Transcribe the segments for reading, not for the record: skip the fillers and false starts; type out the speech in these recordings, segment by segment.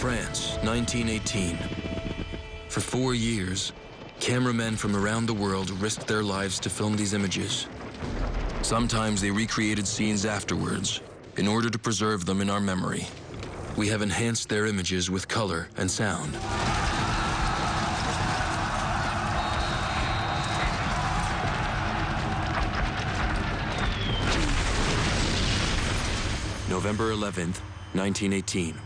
France, 1918. For 4 years, cameramen from around the world risked their lives to film these images. Sometimes they recreated scenes afterwards in order to preserve them in our memory. We have enhanced their images with color and sound. November 11th, 1918,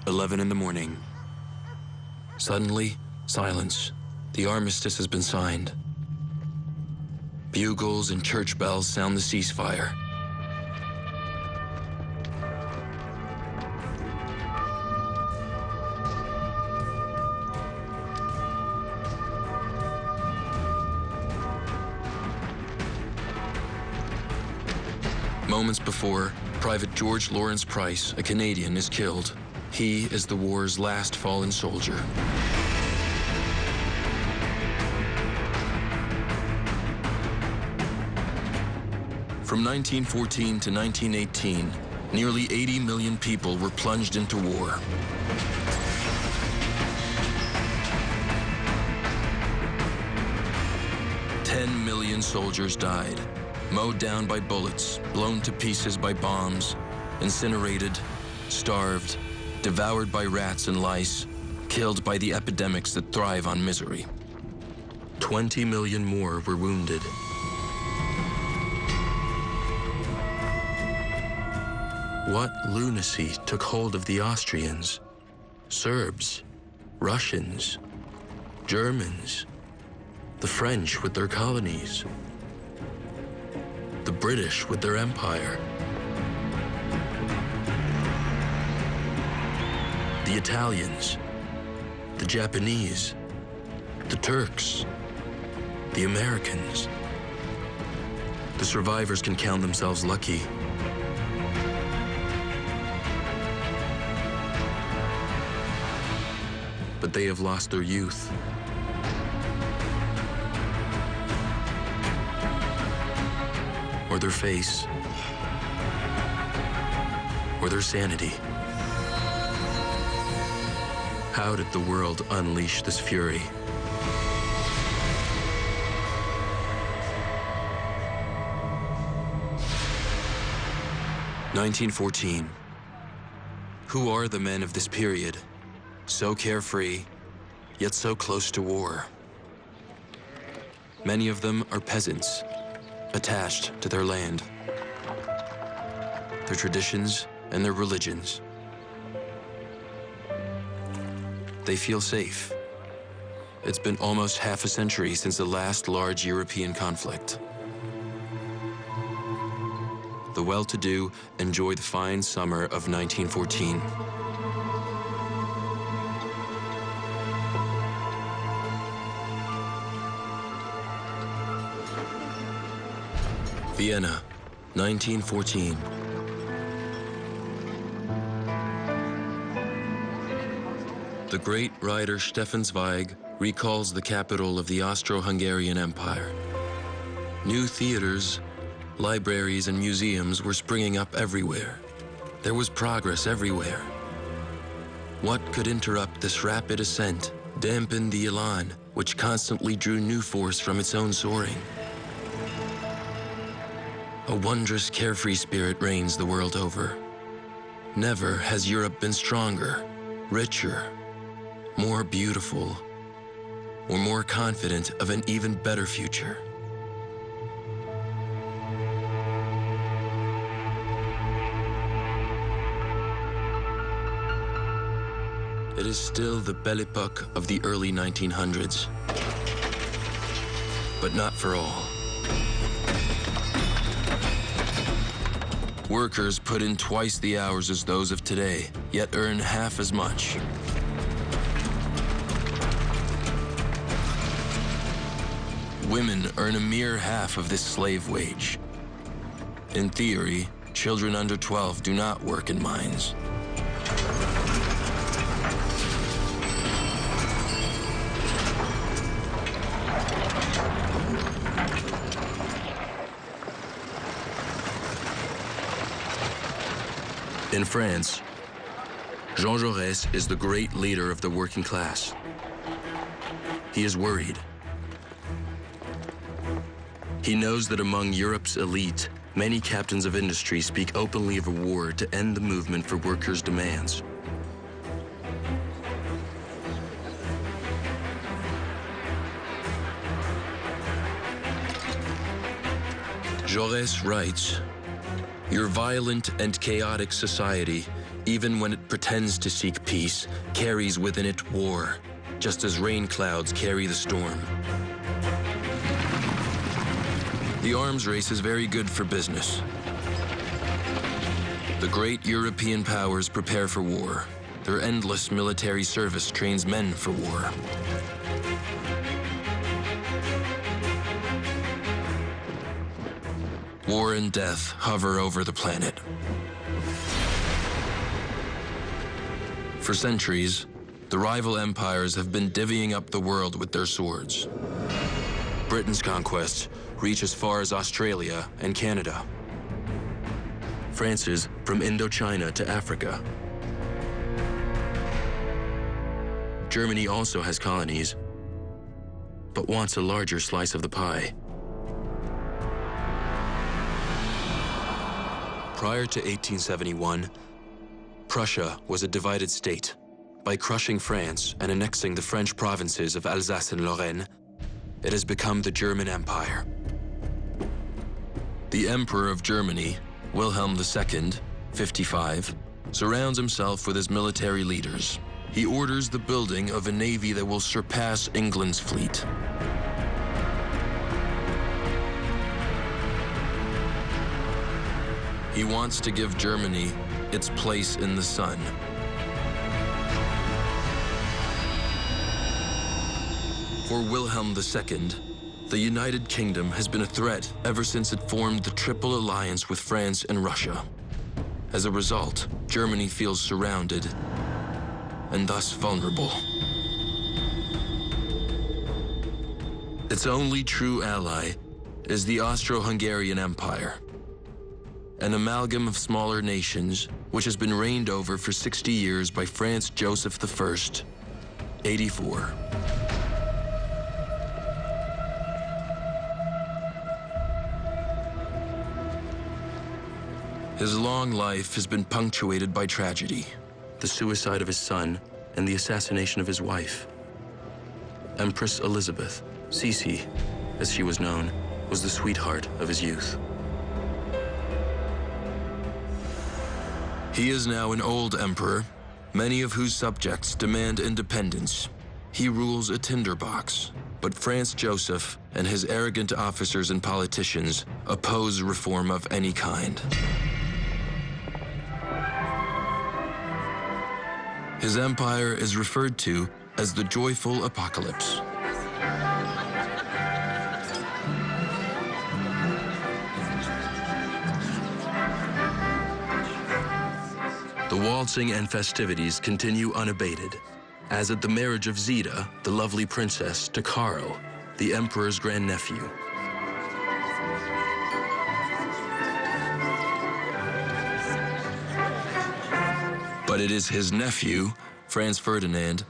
11 in the morning. Suddenly, silence. The armistice has been signed. Bugles and church bells sound the ceasefire. Moments before, Private George Lawrence Price, a Canadian, is killed. He is the war's last fallen soldier. From 1914 to 1918, nearly 80 million people were plunged into war. $10 million soldiers died, mowed down by bullets, blown to pieces by bombs, incinerated, starved, devoured by rats and lice, killed by the epidemics that thrive on misery. 20 million more were wounded. What lunacy took hold of the Austrians, Serbs, Russians, Germans, the French with their colonies, the British with their empire, the Italians, the Japanese, the Turks, the Americans. The survivors can count themselves lucky. But they have lost their youth. Or their face, or their sanity. How did the world unleash this fury? (1914). Who are the men of this period? So carefree, yet so close to war. Many of them are peasants, attached to their land, their traditions, and their religions. They feel safe. It's been almost half a century since the last large European conflict. The well-to-do enjoy the fine summer of 1914. Vienna, 1914. The great writer Stefan Zweig recalls the capital of the Austro-Hungarian Empire. New theaters, libraries, and museums were springing up everywhere. There was progress everywhere. What could interrupt this rapid ascent, dampen the elan, which constantly drew new force from its own soaring? A wondrous, carefree spirit reigns the world over. Never has Europe been stronger, richer, more beautiful, or more confident of an even better future. It is still the belle epoque of the early 1900s, but not for all. Workers put in twice the hours as those of today, yet earn half as much. Women earn a mere half of this slave wage. In theory, children under 12 do not work in mines. In France, Jean Jaurès is the great leader of the working class. He is worried. He knows that among Europe's elite, many captains of industry speak openly of a war to end the movement for workers' demands. Jaurès writes, "Your violent and chaotic society, even when it pretends to seek peace, carries within it war, just as rain clouds carry the storm." The arms race is very good for business. The great European powers prepare for war. Their endless military service trains men for war. War and death hover over the planet. For centuries, the rival empires have been divvying up the world with their swords. Britain's conquests reach as far as Australia and Canada. France's from Indochina to Africa. Germany also has colonies, but wants a larger slice of the pie. Prior to 1871, Prussia was a divided state. By crushing France and annexing the French provinces of Alsace and Lorraine, it has become the German Empire. The Emperor of Germany, Wilhelm II, 55, surrounds himself with his military leaders. He orders the building of a navy that will surpass England's fleet. He wants to give Germany its place in the sun. For Wilhelm II, the United Kingdom has been a threat ever since it formed the Triple Alliance with France and Russia. As a result, Germany feels surrounded and thus vulnerable. Its only true ally is the Austro-Hungarian Empire, an amalgam of smaller nations which has been reigned over for 60 years by Franz Joseph I, 84. His long life has been punctuated by tragedy, the suicide of his son and the assassination of his wife. Empress Elizabeth, Sisi, as she was known, was the sweetheart of his youth. He is now an old emperor, many of whose subjects demand independence. He rules a tinderbox, but Franz Joseph and his arrogant officers and politicians oppose reform of any kind. His empire is referred to as the Joyful Apocalypse. The waltzing and festivities continue unabated, as at the marriage of Zita, the lovely princess, to Karl, the emperor's grandnephew. But it is his nephew, Franz Ferdinand,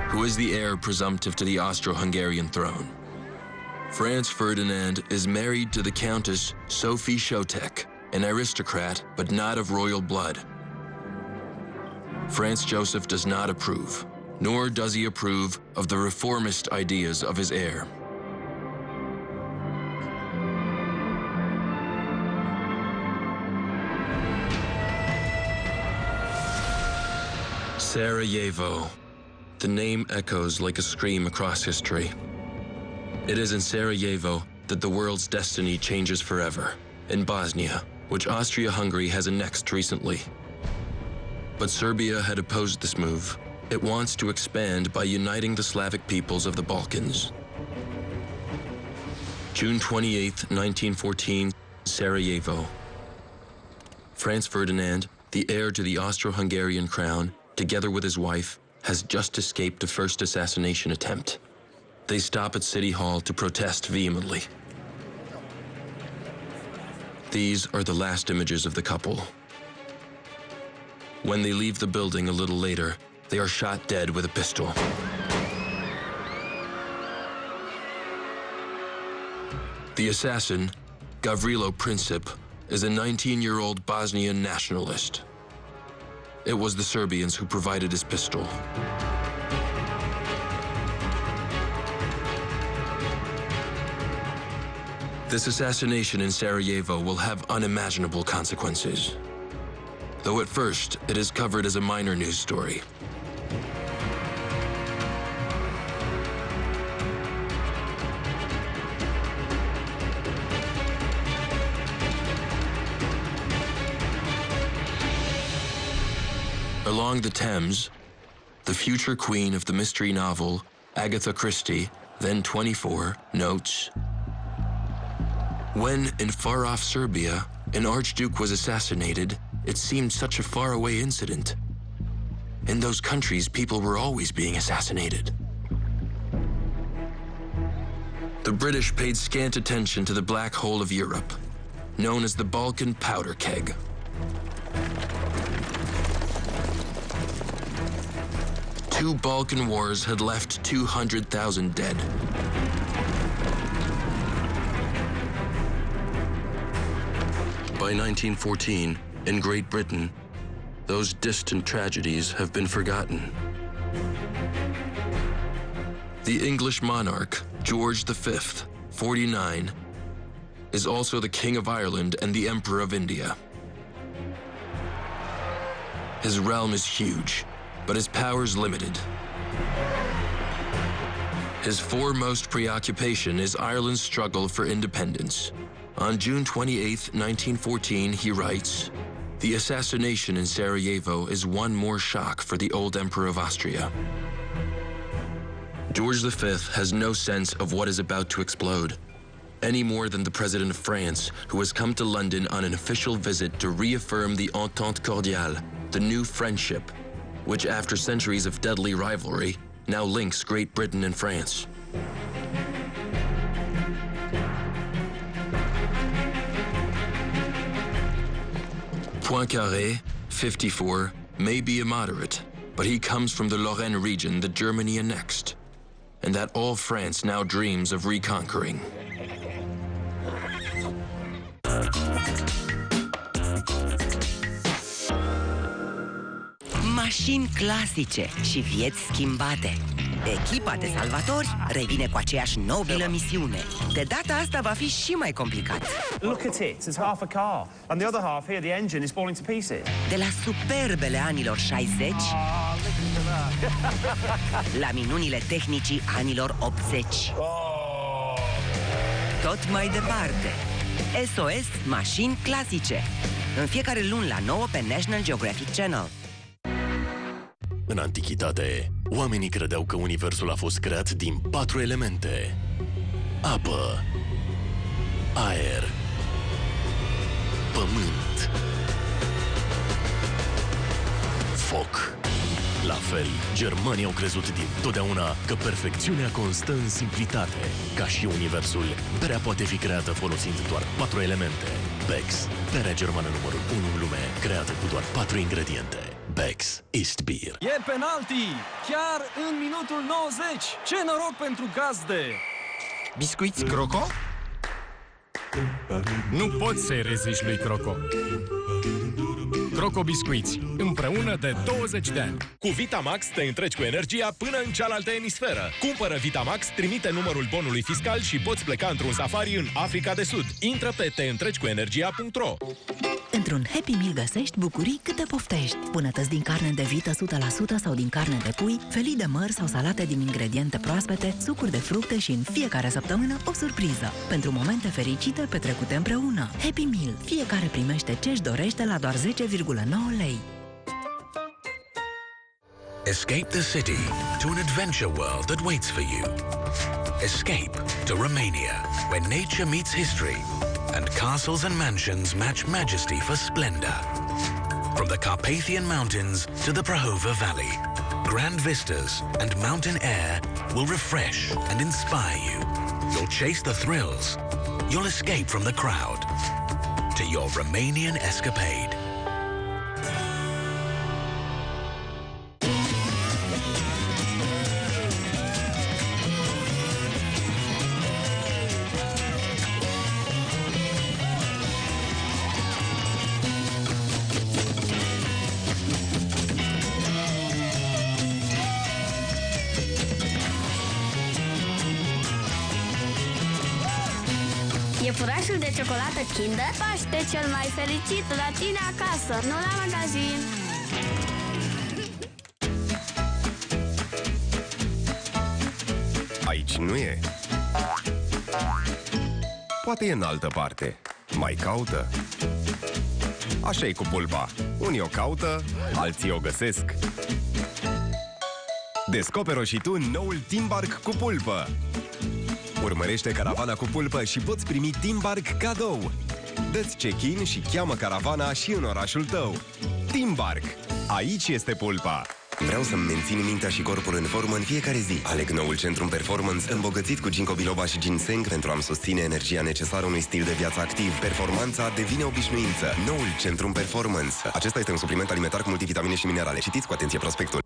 who is the heir presumptive to the Austro-Hungarian throne. Franz Ferdinand is married to the Countess Sophie Chotek, an aristocrat but not of royal blood. Franz Joseph does not approve, nor does he approve of the reformist ideas of his heir. Sarajevo. The name echoes like a scream across history. It is in Sarajevo that the world's destiny changes forever, in Bosnia, which Austria-Hungary has annexed recently. But Serbia had opposed this move. It wants to expand by uniting the Slavic peoples of the Balkans. June 28, 1914, Sarajevo. Franz Ferdinand, the heir to the Austro-Hungarian crown, together with his wife, has just escaped a first assassination attempt. They stop at City Hall to protest vehemently. These are the last images of the couple. When they leave the building a little later, they are shot dead with a pistol. The assassin, Gavrilo Princip, is a 19-year-old Bosnian nationalist. It was the Serbians who provided his pistol. This assassination in Sarajevo will have unimaginable consequences. Though at first, it is covered as a minor news story. Along the Thames, the future queen of the mystery novel, Agatha Christie, then 24, notes, "When, in far-off Serbia, an archduke was assassinated, it seemed such a far-away incident. In those countries, people were always being assassinated." The British paid scant attention to the black hole of Europe, known as the Balkan powder keg. Two Balkan wars had left 200,000 dead. By 1914, in Great Britain, those distant tragedies have been forgotten. The English monarch, George V, 49, is also the King of Ireland and the Emperor of India. His realm is huge, but his powers limited. His foremost preoccupation is Ireland's struggle for independence. On June 28, 1914, he writes, "The assassination in Sarajevo is one more shock for the old Emperor of Austria." George V has no sense of what is about to explode, any more than the President of France, who has come to London on an official visit to reaffirm the Entente Cordiale, the new friendship, which after centuries of deadly rivalry, now links Great Britain and France. Poincaré, 54, may be a moderate, but he comes from the Lorraine region that Germany annexed, and that all France now dreams of reconquering. Mașini clasice și vieți schimbate. Echipa de salvatori revine cu aceeași nobilă misiune. De data asta va fi și mai complicat. Look at it, it's half a car. And the other half here, the engine is falling to pieces. De la superbele anilor 60 la minunile tehnicii anilor 80. Tot mai departe. SOS Mașini clasice. În fiecare luni la 9 pe National Geographic Channel. În antichitate, oamenii credeau că universul a fost creat din 4 elemente: apă, aer, pământ, foc. La fel, germanii au crezut dintotdeauna că perfecțiunea constă în simplitate. Ca și universul, berea poate fi creată folosind doar 4 elemente. Beck's, berea germană numărul 1 în lume, creată cu doar 4 ingrediente. Beck's East Beer. E penalti! Chiar în minutul 90! Ce noroc pentru gazde! Biscuiți Croco? Nu poți să-i reziști lui Croco. Croco Biscuiți, împreună de 20 de ani. Cu Vitamax te întreci cu energia până în cealaltă emisferă. Cumpără Vitamax, trimite numărul bonului fiscal și poți pleca într-un safari în Africa de Sud. Intră pe teîntrecicuenergia.ro. Într-un Happy Meal găsești bucurii câte poftești. Bunătăți din carne de vită 100% sau din carne de pui, felii de măr sau salate din ingrediente proaspete, sucuri de fructe și în fiecare săptămână o surpriză. Pentru momente fericite petrecute împreună. Happy Meal. Fiecare primește ce-și dorește la doar 10,9 lei. Escape the city to an adventure world that waits for you. Escape to Romania, where nature meets history and castles and mansions match majesty for splendor. From the Carpathian Mountains to the Prahova Valley, grand vistas and mountain air will refresh and inspire you. You'll chase the thrills. You'll escape from the crowd to your Romanian escapade. Iepurașul de ciocolată Kinder, Paște cel mai fericit la tine acasă, nu la magazin. Aici nu e. Poate e în altă parte. Mai caută. Așa e cu pulpa. Unii o caută, alții o găsesc. Descoperă și tu noul Timbark cu pulpă. Urmărește caravana cu pulpă și poți primi Timbark cadou. Dă-ți check-in și cheamă caravana și în orașul tău. Timbark. Aici este pulpa. Vreau să-mi mențin mintea și corpul în formă în fiecare zi. Aleg noul Centrum Performance, îmbogățit cu ginkgo biloba și ginseng pentru a-mi susține energia necesară unui stil de viață activ. Performanța devine obișnuință. Noul Centrum Performance. Acesta este un supliment alimentar cu multivitamine și minerale. Citiți cu atenție prospectul.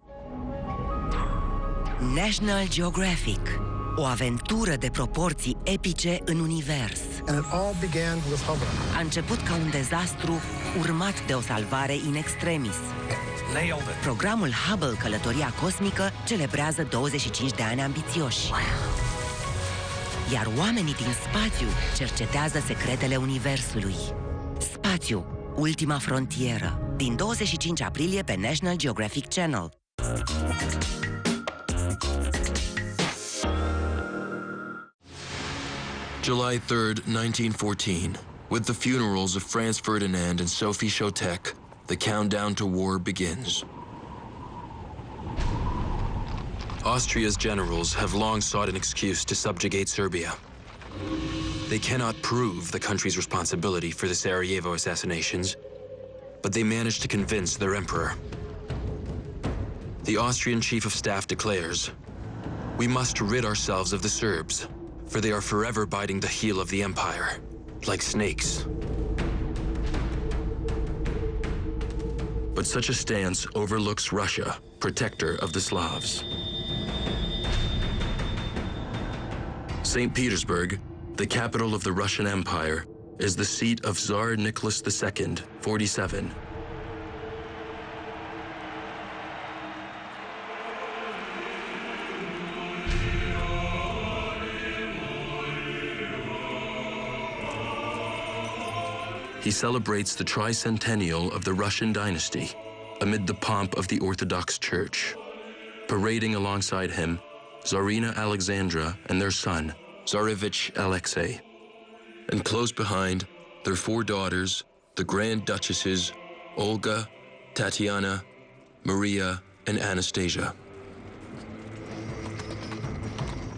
National Geographic. O aventură de proporții epice în univers. A început ca un dezastru urmat de o salvare in extremis. Programul Hubble Călătoria Cosmică celebrează 25 de ani ambițioși. Iar oamenii din spațiu cercetează secretele universului. Spațiu, ultima frontieră. Din 25 aprilie pe National Geographic Channel. July 3rd, 1914. With the funerals of Franz Ferdinand and Sophie Chotek, the countdown to war begins. Austria's generals have long sought an excuse to subjugate Serbia. They cannot prove the country's responsibility for the Sarajevo assassinations, but they managed to convince their emperor. The Austrian chief of staff declares, "We must rid ourselves of the Serbs, for they are forever biting the heel of the empire, like snakes." But such a stance overlooks Russia, protector of the Slavs. St. Petersburg, the capital of the Russian Empire, is the seat of Tsar Nicholas II, 47. He celebrates the tricentennial of the Russian dynasty amid the pomp of the Orthodox Church. Parading alongside him, Tsarina Alexandra and their son, Tsarevich Alexei. And close behind, their 4 daughters, the Grand Duchesses, Olga, Tatiana, Maria, and Anastasia.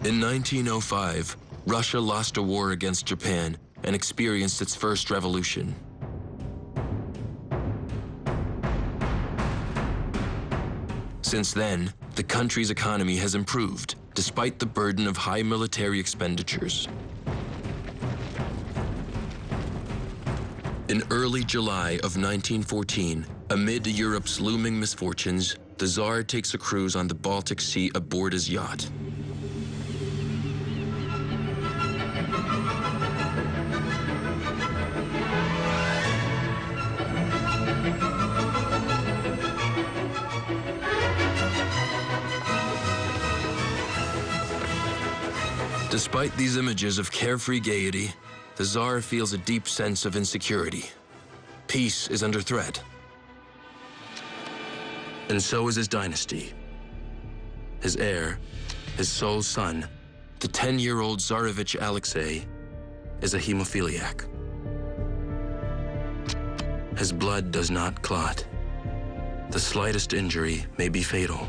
In 1905, Russia lost a war against Japan and experienced its first revolution. Since then, the country's economy has improved, despite the burden of high military expenditures. In early July of 1914, amid Europe's looming misfortunes, the Tsar takes a cruise on the Baltic Sea aboard his yacht. Despite these images of carefree gaiety, the Tsar feels a deep sense of insecurity. Peace is under threat. And so is his dynasty. His heir, his sole son, the 10-year-old Tsarevich Alexei, is a hemophiliac. His blood does not clot. The slightest injury may be fatal.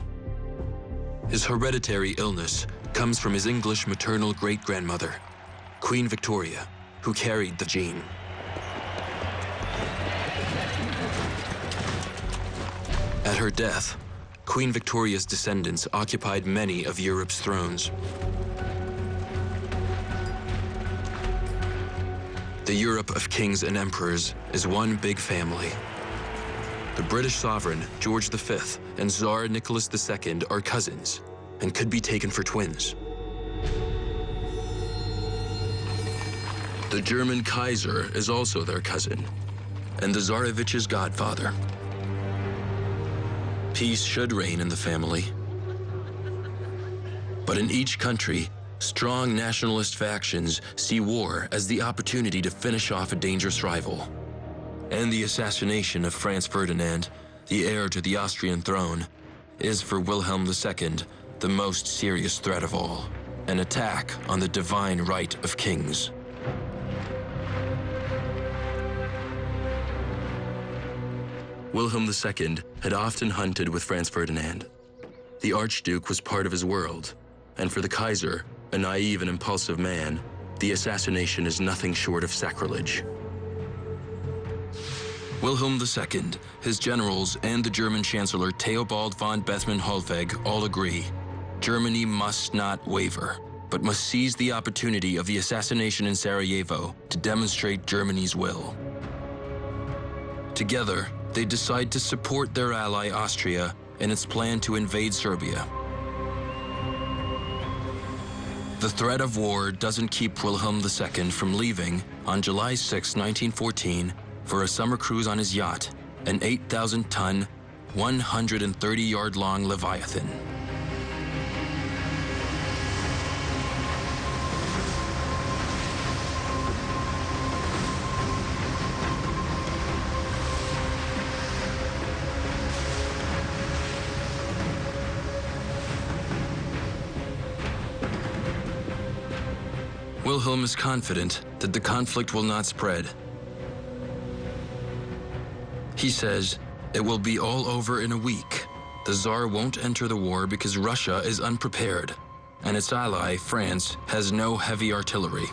His hereditary illness comes from his English maternal great-grandmother, Queen Victoria, who carried the gene. At her death, Queen Victoria's descendants occupied many of Europe's thrones. The Europe of kings and emperors is one big family. The British sovereign, George V, and Tsar Nicholas II are cousins and could be taken for twins. The German Kaiser is also their cousin, and the Tsarevich's godfather. Peace should reign in the family. But in each country, strong nationalist factions see war as the opportunity to finish off a dangerous rival. And the assassination of Franz Ferdinand, the heir to the Austrian throne, is for Wilhelm II the most serious threat of all, an attack on the divine right of kings. Wilhelm II had often hunted with Franz Ferdinand. The Archduke was part of his world, and for the Kaiser, a naive and impulsive man, the assassination is nothing short of sacrilege. Wilhelm II, his generals, and the German Chancellor Theobald von Bethmann-Hollweg all agree Germany must not waver, but must seize the opportunity of the assassination in Sarajevo to demonstrate Germany's will. Together, they decide to support their ally Austria in its plan to invade Serbia. The threat of war doesn't keep Wilhelm II from leaving on July 6, 1914, for a summer cruise on his yacht, an 8,000-ton, 130-yard-long Leviathan. Wilhelm is confident that the conflict will not spread. He says, it will be all over in a week. The Tsar won't enter the war because Russia is unprepared, and its ally, France, has no heavy artillery.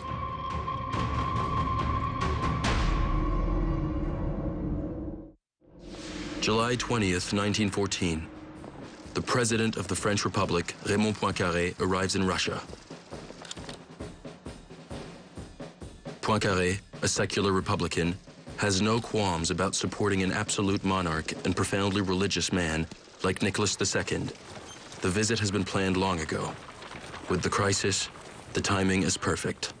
July 20th, 1914. The President of the French Republic, Raymond Poincaré, arrives in Russia. Poincaré, a secular Republican, has no qualms about supporting an absolute monarch and profoundly religious man like Nicholas II. The visit has been planned long ago. With the crisis, the timing is perfect.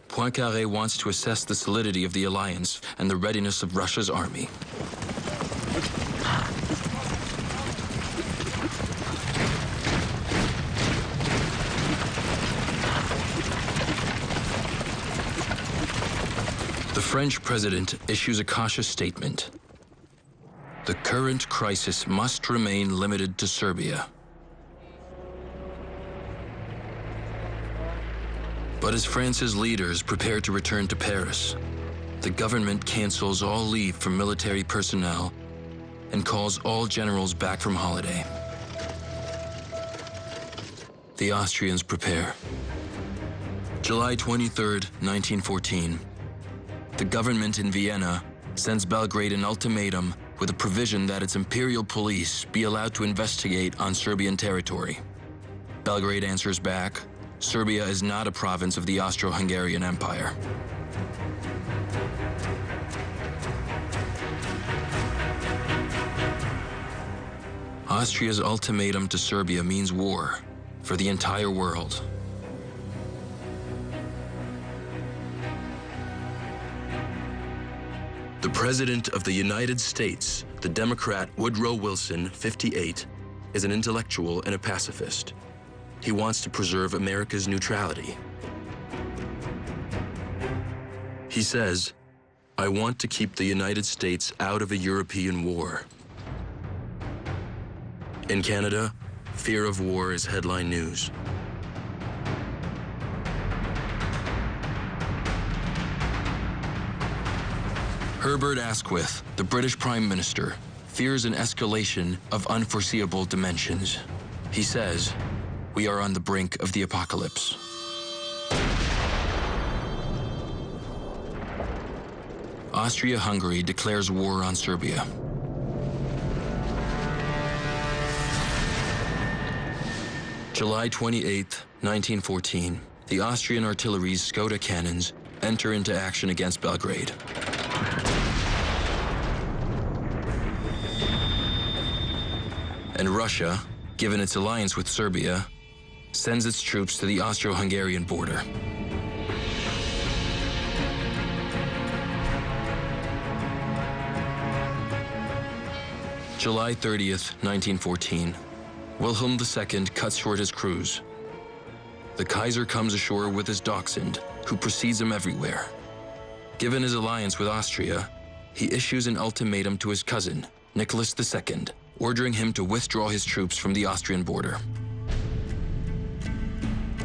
Poincaré wants to assess the solidity of the alliance and the readiness of Russia's army. The French president issues a cautious statement. The current crisis must remain limited to Serbia. But as France's leaders prepare to return to Paris, the government cancels all leave for military personnel and calls all generals back from holiday. The Austrians prepare. July 23rd, 1914. The government in Vienna sends Belgrade an ultimatum with a provision that its imperial police be allowed to investigate on Serbian territory. Belgrade answers back, Serbia is not a province of the Austro-Hungarian Empire. Austria's ultimatum to Serbia means war for the entire world. The President of the United States, the Democrat Woodrow Wilson, 58, is an intellectual and a pacifist. He wants to preserve America's neutrality. He says, I want to keep the United States out of a European war. In Canada, fear of war is headline news. Herbert Asquith, the British Prime Minister, fears an escalation of unforeseeable dimensions. He says, we are on the brink of the apocalypse. Austria-Hungary declares war on Serbia. July 28, 1914, the Austrian artillery's Skoda cannons enter into action against Belgrade. And Russia, given its alliance with Serbia, sends its troops to the Austro-Hungarian border. July 30th, 1914. Wilhelm II cuts short his cruise. the Kaiser comes ashore with his dachshund, who precedes him everywhere. Given his alliance with Austria, he issues an ultimatum to his cousin, Nicholas II, ordering him to withdraw his troops from the Austrian border.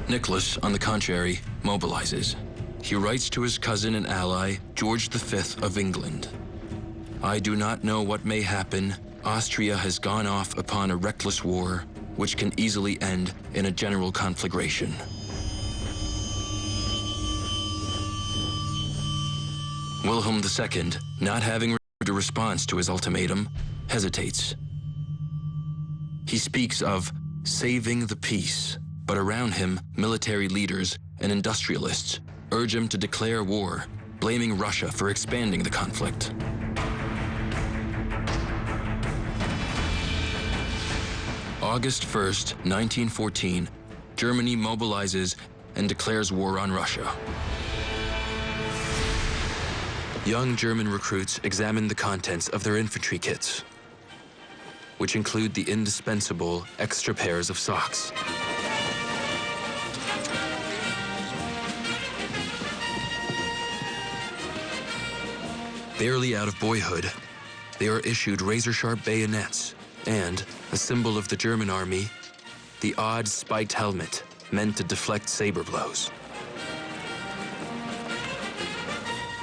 Nicholas, on the contrary, mobilizes. He writes to his cousin and ally, George V of England. I do not know what may happen. Austria has gone off upon a reckless war, which can easily end in a general conflagration. Wilhelm II, not having received a response to his ultimatum, hesitates. He speaks of saving the peace, but around him, military leaders and industrialists urge him to declare war, blaming Russia for expanding the conflict. August 1st, 1914, Germany mobilizes and declares war on Russia. Young German recruits examine the contents of their infantry kits, which include the indispensable extra pairs of socks. Barely out of boyhood, they are issued razor-sharp bayonets and, a symbol of the German army, the odd spiked helmet meant to deflect saber blows.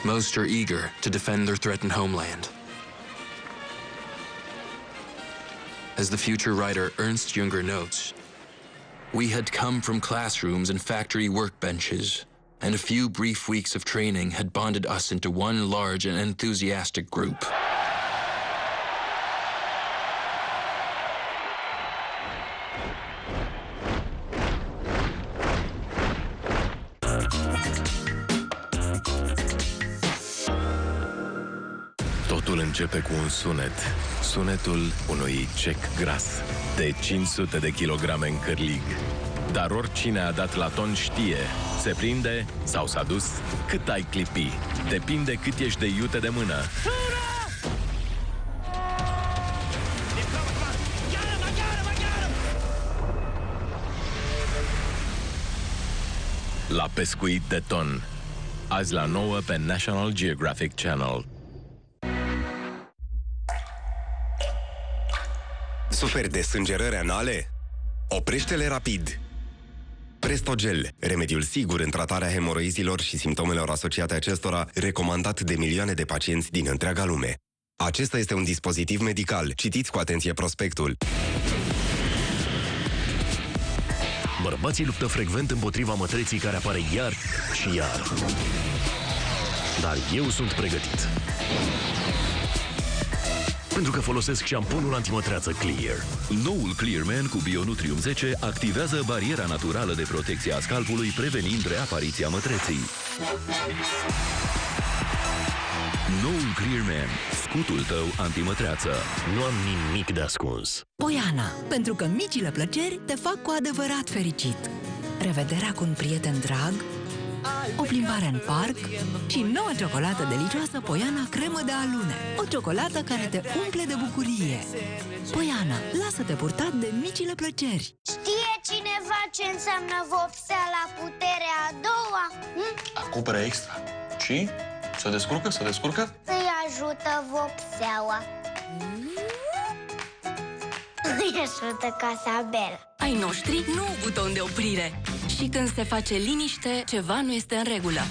Most are eager to defend their threatened homeland. As the future writer Ernst Jünger notes, we had come from classrooms and factory workbenches, and a few brief weeks of training had bonded us into one large and enthusiastic group. Totul începe cu un sunet. Sunetul unui cec gras de 500 de kilograme în cârlig. Dar oricine a dat la ton știe, se prinde sau s-a dus, cât ai clipi. Depinde cât ești de iute de mână. La pescuit de ton. Azi la 9 pe National Geographic Channel. Suferi de sângerări anale? Oprește-le rapid! Prestogel, remediul sigur în tratarea hemoroizilor și simptomelor asociate acestora, recomandat de milioane de pacienți din întreaga lume. Acesta este un dispozitiv medical. Citiți cu atenție prospectul. Bărbații luptă frecvent împotriva mătreții care apare iar și iar. Dar eu sunt pregătit. Pentru că folosesc șamponul antimătreață Clear. Noul Clear Man cu Bionutrium 10 activează bariera naturală de protecție a scalpului, prevenind reapariția mătreții. Noul Clear Man, scutul tău antimătreață. Nu am nimic de ascuns. Poiana, pentru că micile plăceri te fac cu adevărat fericit. Revederea cu un prieten drag, o plimbare în parc și noua ciocolată delicioasă Poiana cremă de alune. O ciocolată care te umple de bucurie. Poiana, lasă-te purtat de micile plăceri. Știe cineva ce înseamnă vopsea la puterea a doua? Acoperă extra. Și? Se descurcă? Se descurcă? Îi ajută vopseaua. Îi ajută casa belle. Ai noștri nu au buton de oprire. Și când se face liniște, ceva nu este în regulă.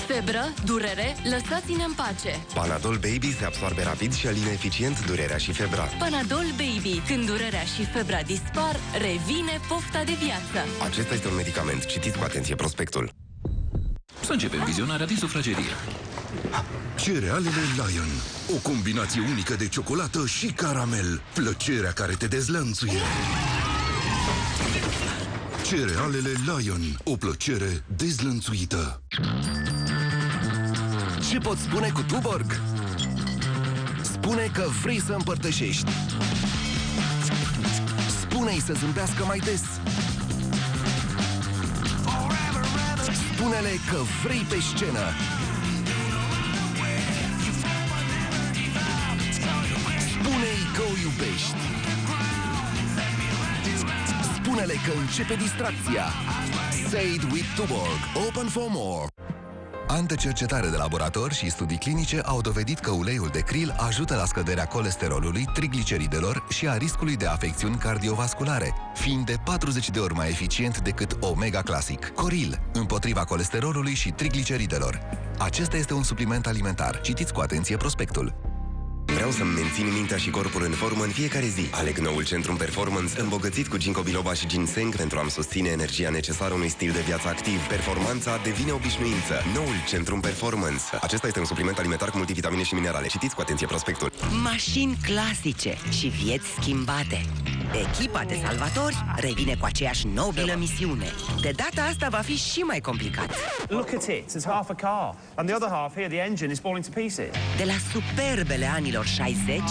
Febră, durere, lăsați-ne în pace. Panadol Baby se absorbe rapid și alină eficient durerea și febra. Panadol Baby. Când durerea și febra dispar, revine pofta de viață. Acesta este un medicament. Citiți cu atenție prospectul. Să începem vizionarea din sufragerie. Cerealele Lion. O combinație unică de ciocolată și caramel. Plăcerea care te dezlănțuie. Cerealele Lion. O plăcere dezlănțuită. Ce poți spune cu Tuborg? Spune că vrei să împărtășești. Spune-i să zâmbească mai des. Spune-le că vrei pe scenă. Spune-i că o iubești. Spune-le că începe distracția. Say it with Tuborg. Open for more. Ani de cercetare de laborator și studii clinice au dovedit că uleiul de krill ajută la scăderea colesterolului, trigliceridelor și a riscului de afecțiuni cardiovasculare, fiind de 40 de ori mai eficient decât Omega Classic. Coril, împotriva colesterolului și trigliceridelor. Acesta este un supliment alimentar. Citiți cu atenție prospectul. Vreau să-mi mențin mintea și corpul în formă în fiecare zi. Aleg noul Centrum Performance, îmbogățit cu ginkgo biloba și ginseng pentru a-mi susține energia necesară unui stil de viață activ. Performanța devine obișnuință. Noul Centrum Performance. Acesta este un supliment alimentar cu multivitamine și minerale. Citiți cu atenție prospectul. Mașini clasice și vieți schimbate. Echipa de salvatori revine cu aceeași nobilă misiune. De data asta va fi și mai complicat. Look at it, it's half a car. And the other half here, the engine is falling to pieces. De la superbele anilor 60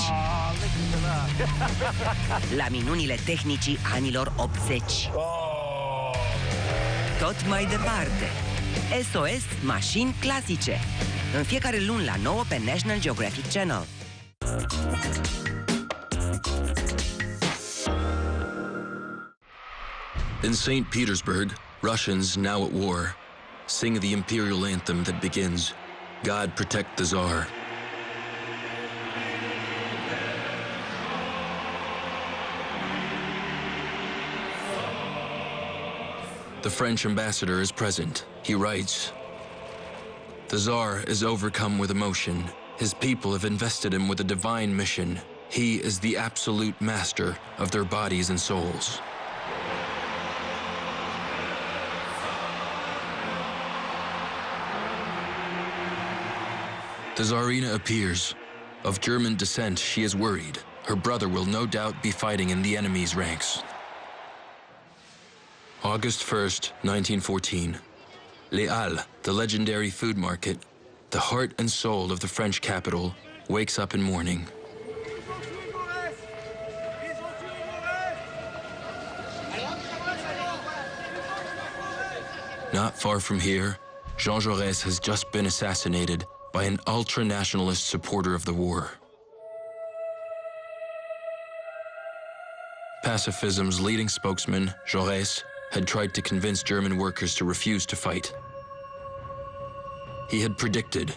la minunile tehnicii anilor 80. Tot mai departe. SOS Mașini clasice. În fiecare luni la 9 pe National Geographic Channel. In St. Petersburg, Russians, now at war, sing the imperial anthem that begins, God protect the Tsar. The French ambassador is present. He writes, "The Tsar is overcome with emotion. His people have invested him with a divine mission. He is the absolute master of their bodies and souls." The Tsarina appears. Of German descent, she is worried. Her brother will no doubt be fighting in the enemy's ranks. August 1st, 1914. Les Halles, the legendary food market, the heart and soul of the French capital, wakes up in mourning. Not far from here, Jean Jaurès has just been assassinated by an ultra-nationalist supporter of the war. Pacifism's leading spokesman, Jaurès, had tried to convince German workers to refuse to fight. He had predicted,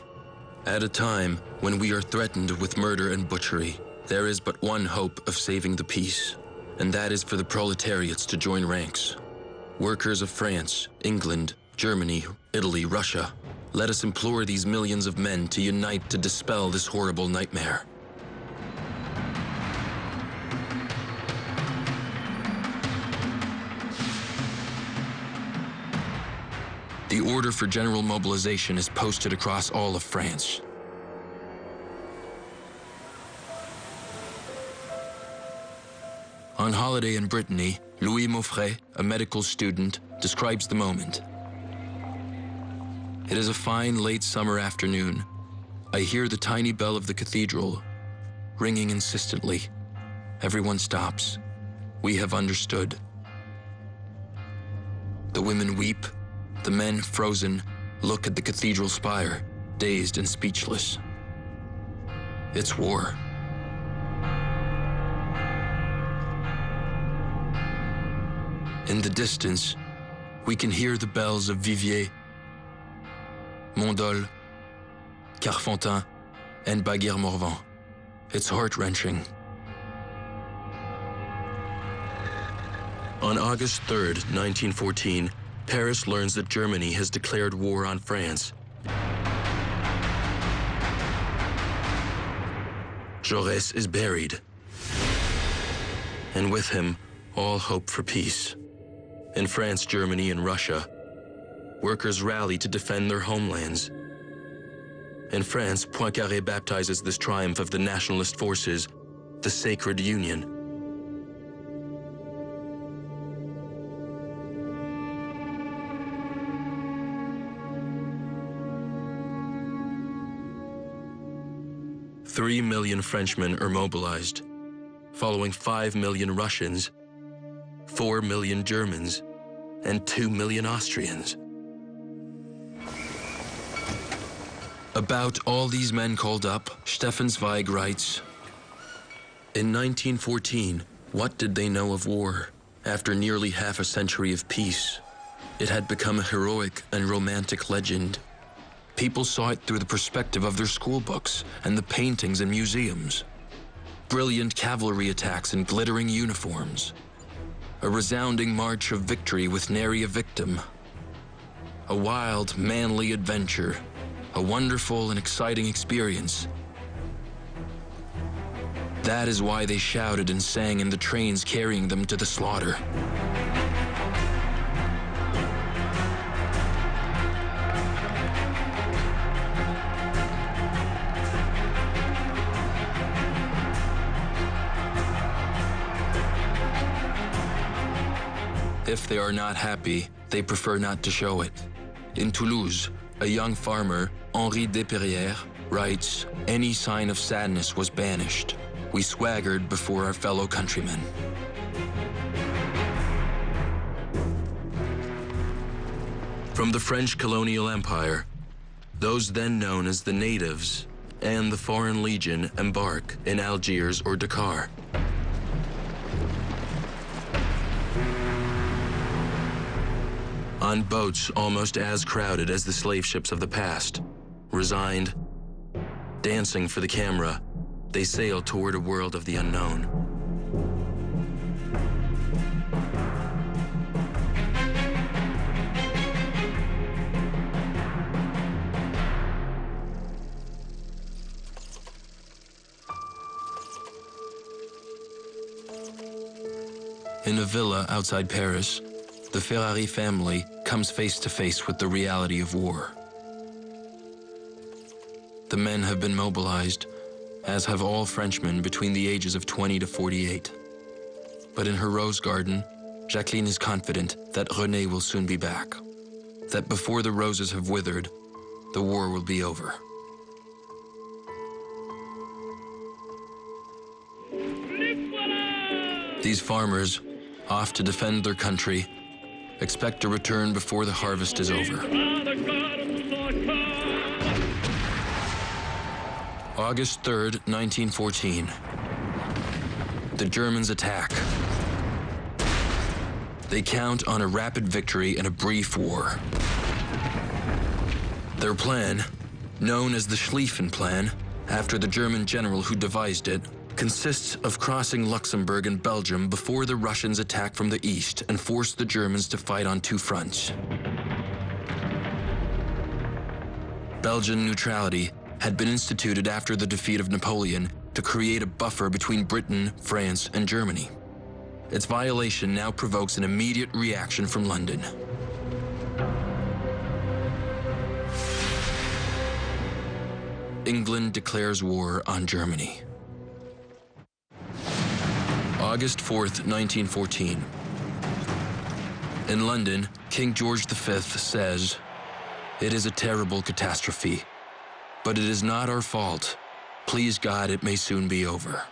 at a time when we are threatened with murder and butchery, there is but one hope of saving the peace, and that is for the proletariats to join ranks. Workers of France, England, Germany, Italy, Russia, let us implore these millions of men to unite to dispel this horrible nightmare. The order for general mobilization is posted across all of France. On holiday in Brittany, Louis Mauffret, a medical student, describes the moment. It is a fine late summer afternoon. I hear the tiny bell of the cathedral ringing insistently. Everyone stops. We have understood. The women weep. The men, frozen, look at the cathedral spire, dazed and speechless. It's war. In the distance, we can hear the bells of Viviers, Mondol, Carfontaine, and Baguère-Morvan. It's heart-wrenching. On August 3rd, 1914, Paris learns that Germany has declared war on France. Jaurès is buried, and with him, all hope for peace. In France, Germany, and Russia, workers rally to defend their homelands. In France, Poincaré baptizes this triumph of the nationalist forces, the Sacred Union. Three million Frenchmen are mobilized, following 5 million Russians, 4 million Germans, and 2 million Austrians. About all these men called up, Stefan Zweig writes, "In 1914, what did they know of war after nearly half a century of peace? It had become a heroic and romantic legend. People saw it through the perspective of their school books and the paintings in museums. Brilliant cavalry attacks in glittering uniforms. A resounding march of victory with nary a victim. A wild, manly adventure. A wonderful and exciting experience. That is why they shouted and sang in the trains carrying them to the slaughter. If they are not happy, they prefer not to show it. In Toulouse, a young farmer, Henri Desperrières, writes, "Any sign of sadness was banished. We swaggered before our fellow countrymen." From the French colonial empire, those then known as the natives and the Foreign Legion embark in Algiers or Dakar. On boats almost as crowded as the slave ships of the past, resigned, dancing for the camera, they sail toward a world of the unknown. In a villa outside Paris, the Ferrari family comes face to face with the reality of war. The men have been mobilized, as have all Frenchmen between the ages of 20 to 48. But in her rose garden, Jacqueline is confident that René will soon be back, that before the roses have withered, the war will be over. These farmers, off to defend their country, expect to return before the harvest is over. August 3rd, 1914. The Germans attack. They count on a rapid victory in a brief war. Their plan, known as the Schlieffen Plan, after the German general who devised it, consists of crossing Luxembourg and Belgium before the Russians attack from the east and force the Germans to fight on two fronts. Belgian neutrality had been instituted after the defeat of Napoleon to create a buffer between Britain, France, and Germany. Its violation now provokes an immediate reaction from London. England declares war on Germany. August 4th, 1914. In London, King George V says, "It is a terrible catastrophe, but it is not our fault. Please God, it may soon be over."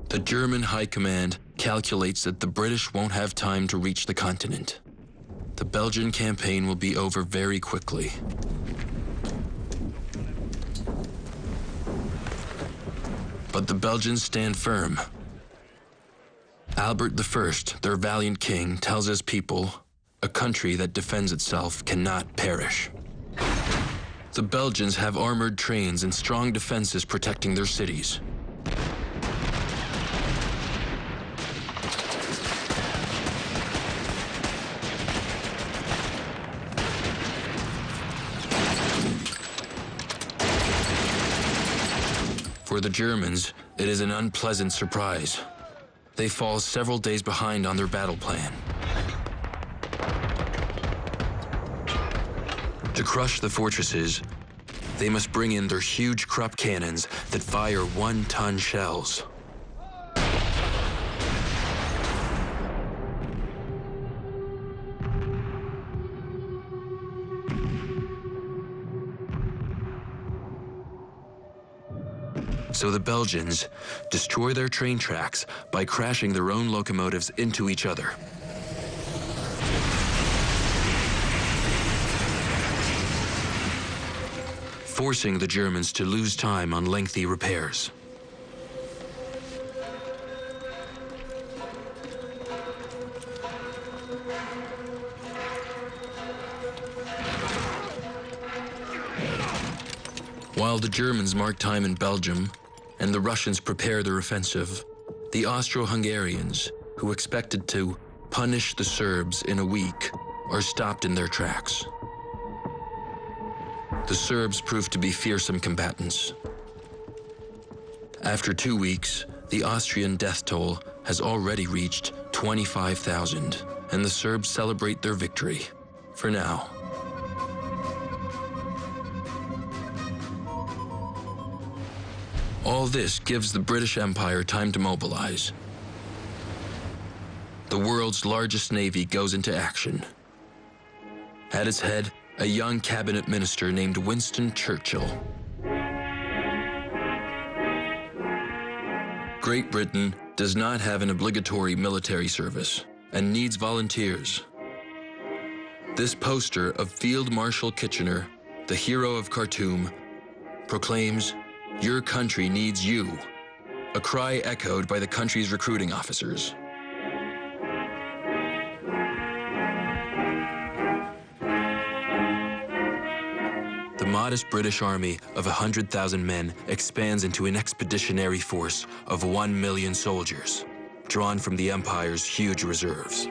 The German High Command calculates that the British won't have time to reach the continent. The Belgian campaign will be over very quickly. But the Belgians stand firm. Albert I, their valiant king, tells his people, "A country that defends itself cannot perish." The Belgians have armored trains and strong defenses protecting their cities. For the Germans, it is an unpleasant surprise. They fall several days behind on their battle plan. To crush the fortresses, they must bring in their huge Krupp cannons that fire 1-ton shells. So the Belgians destroy their train tracks by crashing their own locomotives into each other. Forcing the Germans to lose time on lengthy repairs. While the Germans mark time in Belgium and the Russians prepare their offensive, the Austro-Hungarians, who expected to punish the Serbs in a week, are stopped in their tracks. The Serbs prove to be fearsome combatants. After 2 weeks, the Austrian death toll has already reached 25,000, and the Serbs celebrate their victory, for now. All this gives the British Empire time to mobilize. The world's largest navy goes into action. At its head, a young cabinet minister named Winston Churchill. Great Britain does not have an obligatory military service and needs volunteers. This poster of Field Marshal Kitchener, the hero of Khartoum, proclaims, "Your country needs you," a cry echoed by the country's recruiting officers. The modest British army of 100,000 men expands into an expeditionary force of 1 million soldiers, drawn from the Empire's huge reserves.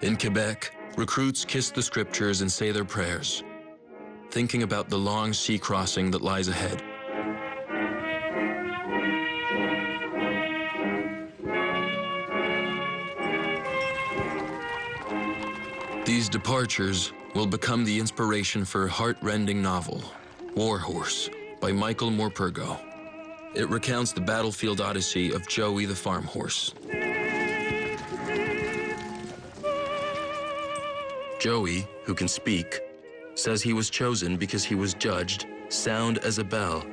In Quebec, recruits kiss the scriptures and say their prayers, thinking about the long sea crossing that lies ahead. These departures will become the inspiration for a heart-rending novel, War Horse, by Michael Morpurgo. It recounts the battlefield odyssey of Joey the farm horse. Joey, who can speak, says he was chosen because he was judged sound as a bell,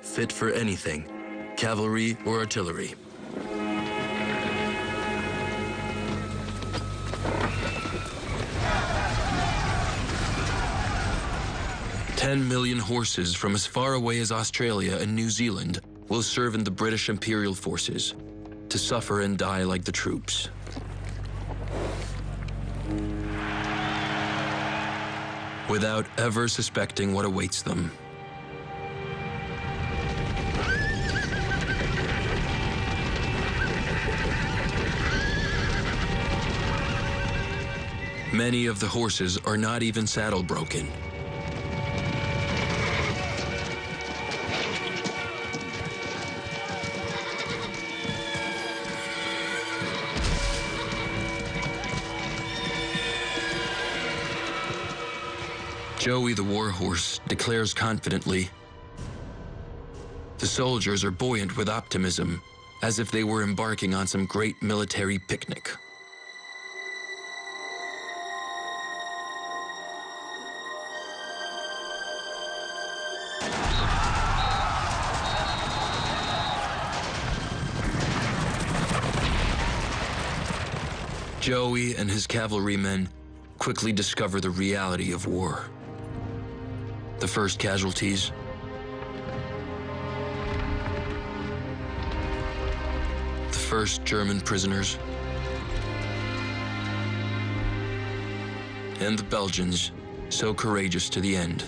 fit for anything, cavalry or artillery. "10 million horses from as far away as Australia and New Zealand will serve in the British Imperial forces, to suffer and die like the troops." Without ever suspecting what awaits them. Many of the horses are not even saddle broken. Joey the war horse declares confidently, "The soldiers are buoyant with optimism, as if they were embarking on some great military picnic." Joey and his cavalrymen quickly discover the reality of war. The first casualties, the first German prisoners, and the Belgians, so courageous to the end.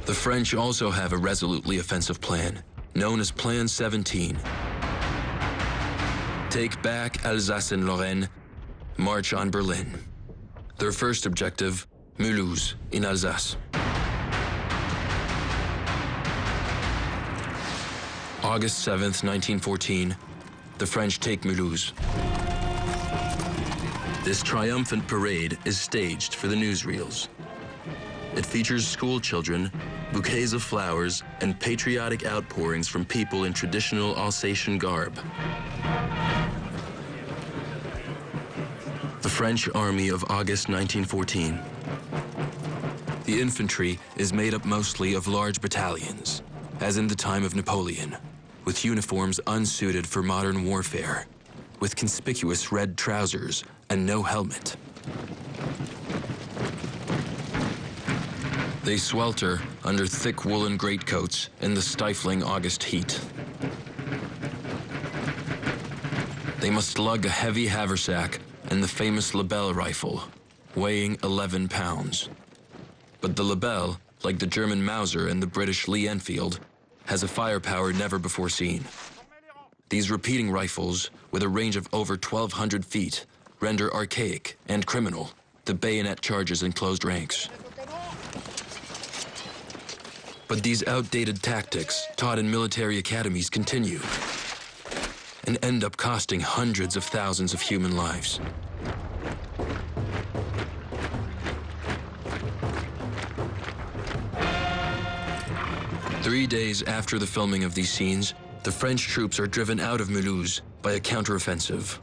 The French also have a resolutely offensive plan, known as Plan 17. Take back Alsace and Lorraine, march on Berlin. Their first objective, Mulhouse in Alsace. August 7th, 1914, the French take Mulhouse. This triumphant parade is staged for the newsreels. It features school children, bouquets of flowers, and patriotic outpourings from people in traditional Alsatian garb. The French Army of August 1914. The infantry is made up mostly of large battalions, as in the time of Napoleon, with uniforms unsuited for modern warfare, with conspicuous red trousers and no helmet. They swelter under thick woolen greatcoats in the stifling August heat. They must lug a heavy haversack and the famous belle rifle, weighing 11 pounds. But the belle, like the German Mauser and the British Lee Enfield, has a firepower never before seen. These repeating rifles, with a range of over 1,200 feet, render archaic and criminal the bayonet charges in closed ranks. But these outdated tactics, taught in military academies, continue and end up costing hundreds of thousands of human lives. Three days after the filming of these scenes, the French troops are driven out of Mulhouse by a counteroffensive.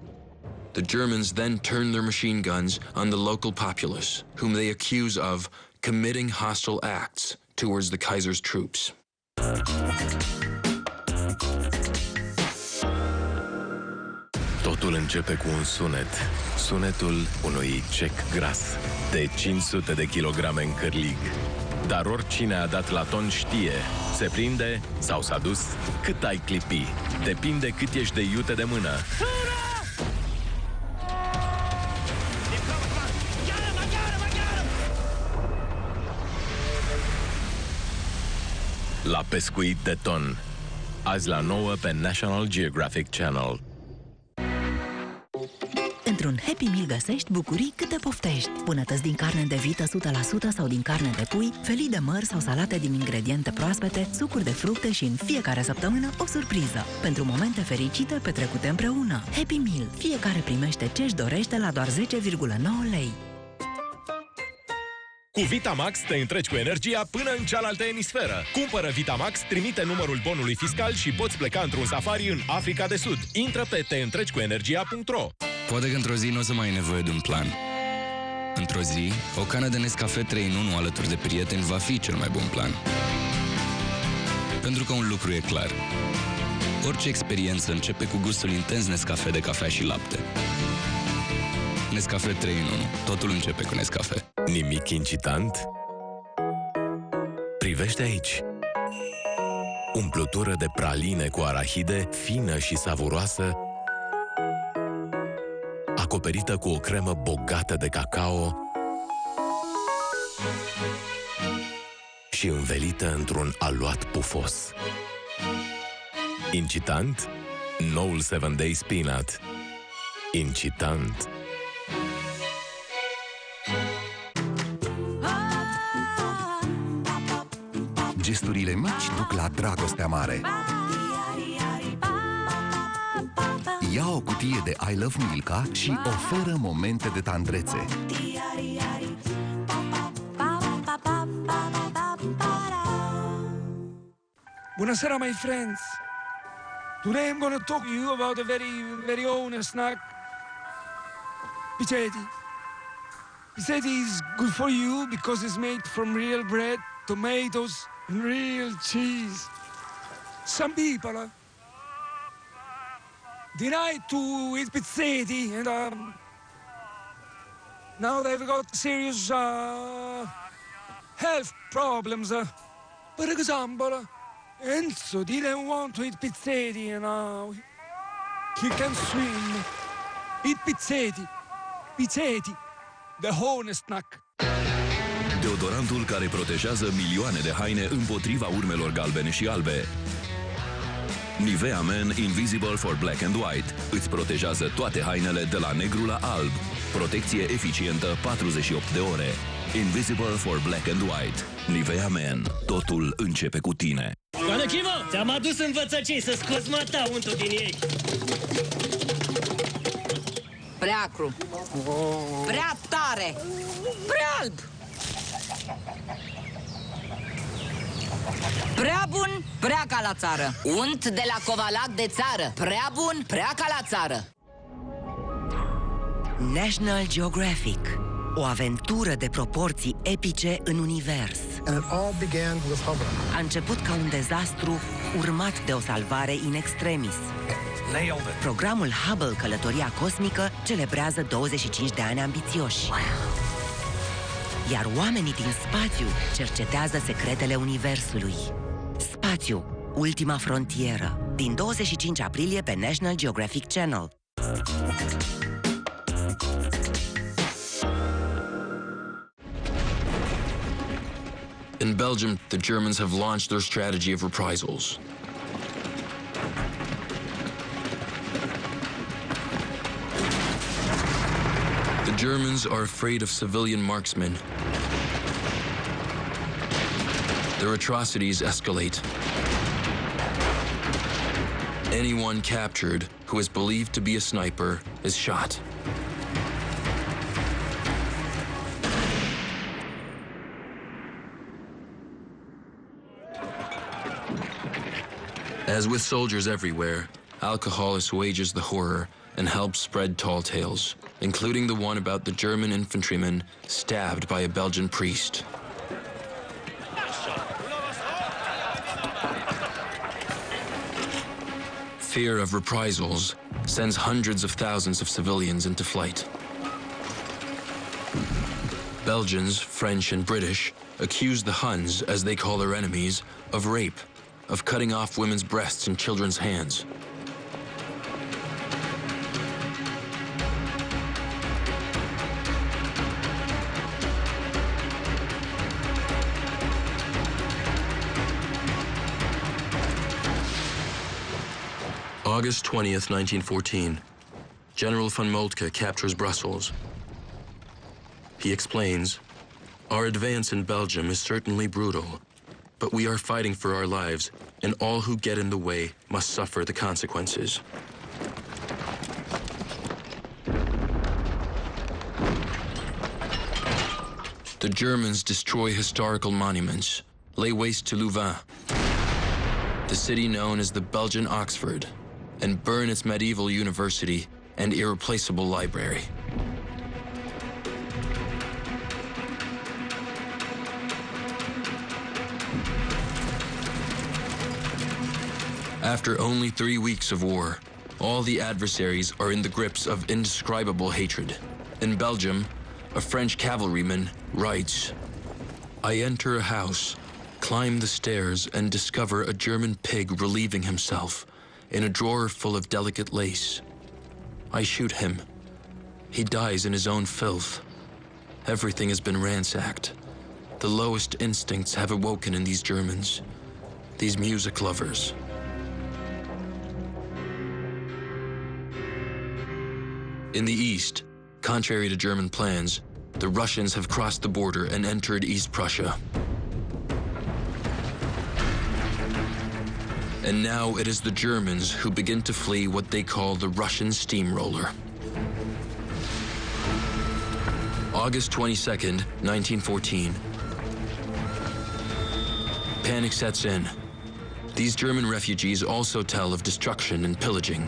The Germans then turn their machine guns on the local populace, whom they accuse of committing hostile acts towards the Kaiser's troops. Totul începe cu un sunet. Sunetul unui cec gras de 500 de kilograme în cârlig. Dar oricine a dat la ton știe, se prinde sau s-a dus, cât ai clipi. Depinde cât ești de iute de mână. La pescuit de ton. Azi la 9 pe National Geographic Channel. Într-un Happy Meal găsești bucurii câte poftești. Bunătăți din carne de vită 100% sau din carne de pui, felii de măr sau salate din ingrediente proaspete, sucuri de fructe și în fiecare săptămână o surpriză. Pentru momente fericite petrecute împreună. Happy Meal. Fiecare primește ce-și dorește la doar 10,9 lei. Cu Vitamax te întreci cu energia până în cealaltă emisferă. Cumpără Vitamax, trimite numărul bonului fiscal și poți pleca într-un safari în Africa de Sud. Intră pe teîntrecicuenergia.ro. Poate că într-o zi nu o să mai ai nevoie de un plan. Într-o zi, o cană de Nescafé 3 în 1 alături de prieteni va fi cel mai bun plan. Pentru că un lucru e clar. Orice experiență începe cu gustul intens Nescafé de cafea și lapte. Nescafé 3 în 1. Totul începe cu Nescafé. Nimic incitant? Privește aici. Umplutură de praline cu arahide, fină și savuroasă, acoperită cu o cremă bogată de cacao și învelită într-un aluat pufos. Incitant? Noul 7 Days Peanut. Incitant. Gesturile mici duc la dragostea mare. Ia o cutie de I Love Milka și oferă momente de tandrețe. Bună seara, my friends! Today I'm going to talk to you about a very own snack. Pizzeti. Pizzeti is good for you because it's made from real bread, tomatoes, and real cheese. Some people deny to eat pizzeti, and now they've got serious health problems. For example, Enzo didn't want to eat pizzeti, and now he can swim. Eat pizzeti. Pizzeti, the whole snack. Deodorantul care protejează milioane de haine împotriva urmelor galbene și albe. Nivea Men Invisible for Black and White îți protejează toate hainele de la negru la alb. Protecție eficientă 48 de ore. Invisible for Black and White. Nivea Men. Totul începe cu tine. Doamnă Chivă, ți-am adus învățăcei să scoți măta untul din ei. Prea acru. Prea tare. Prea alb. Prea bun, prea ca la țară. Unt de la Covalac de țară. Prea bun, prea ca la țară. National Geographic. O aventură de proporții epice în univers. A început ca un dezastru urmat de o salvare in extremis. Programul Hubble Călătoria Cosmică celebrează 25 de ani ambițioși. Iar oamenii din spațiu cercetează secretele universului. Spațiu, ultima frontieră. Din 25 aprilie pe National Geographic Channel. In Belgium, the Germans have launched their strategy of reprisals. The Germans are afraid of civilian marksmen. Their atrocities escalate. Anyone captured who is believed to be a sniper is shot. As with soldiers everywhere, alcohol assuages the horror and helps spread tall tales, including the one about the German infantryman stabbed by a Belgian priest. Fear of reprisals sends hundreds of thousands of civilians into flight. Belgians, French, and British accuse the Huns, as they call their enemies, of rape, of cutting off women's breasts and children's hands. August 20th, 1914. General von Moltke captures Brussels. He explains, "Our advance in Belgium is certainly brutal, but we are fighting for our lives, and all who get in the way must suffer the consequences." The Germans destroy historical monuments, lay waste to Louvain, the city known as the Belgian Oxford, and burn its medieval university and irreplaceable library. After only 3 weeks of war, all the adversaries are in the grips of indescribable hatred. In Belgium, a French cavalryman writes, "I enter a house, climb the stairs, and discover a German pig relieving himself in a drawer full of delicate lace. I shoot him. He dies in his own filth. Everything has been ransacked. The lowest instincts have awoken in these Germans, these music lovers." In the east, contrary to German plans, the Russians have crossed the border and entered East Prussia. And now it is the Germans who begin to flee what they call the Russian steamroller. August 22nd, 1914. Panic sets in. These German refugees also tell of destruction and pillaging.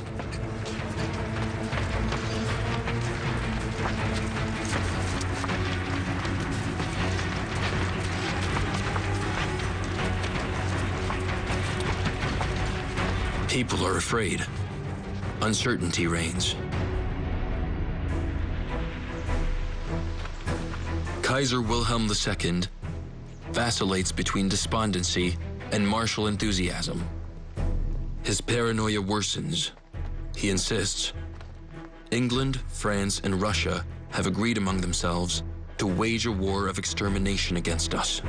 People are afraid. Uncertainty reigns. Kaiser Wilhelm II vacillates between despondency and martial enthusiasm. His paranoia worsens. He insists, England, France, and Russia have agreed among themselves to wage a war of extermination against us.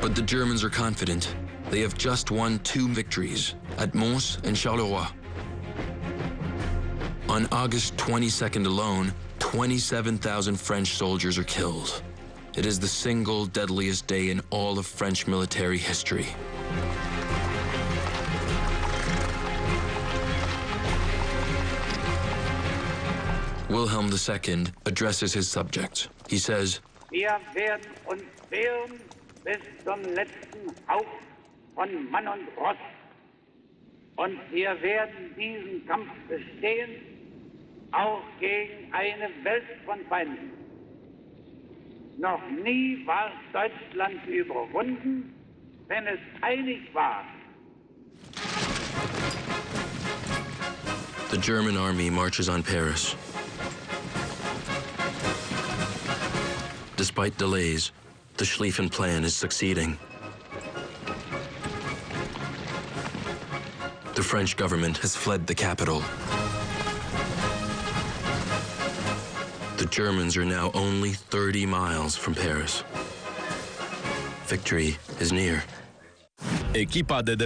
But the Germans are confident. They have just won 2 victories, at Mons and Charleroi. On August 22nd alone, 27,000 French soldiers are killed. It is the single deadliest day in all of French military history. Wilhelm II addresses his subjects. He says, "Wir werden uns wehren bis zum letzten Hauch von Mann und Ross. Und wir werden diesen Kampf bestehen, auch gegen eine Welt von Feinden. Noch nie war Deutschland überwunden, wenn es einig war. The German army marches on Paris. Despite delays, the Schlieffen Plan is succeeding. The French government has fled the capital. The Germans are now only 30 miles from Paris. Victory is near. Echipa de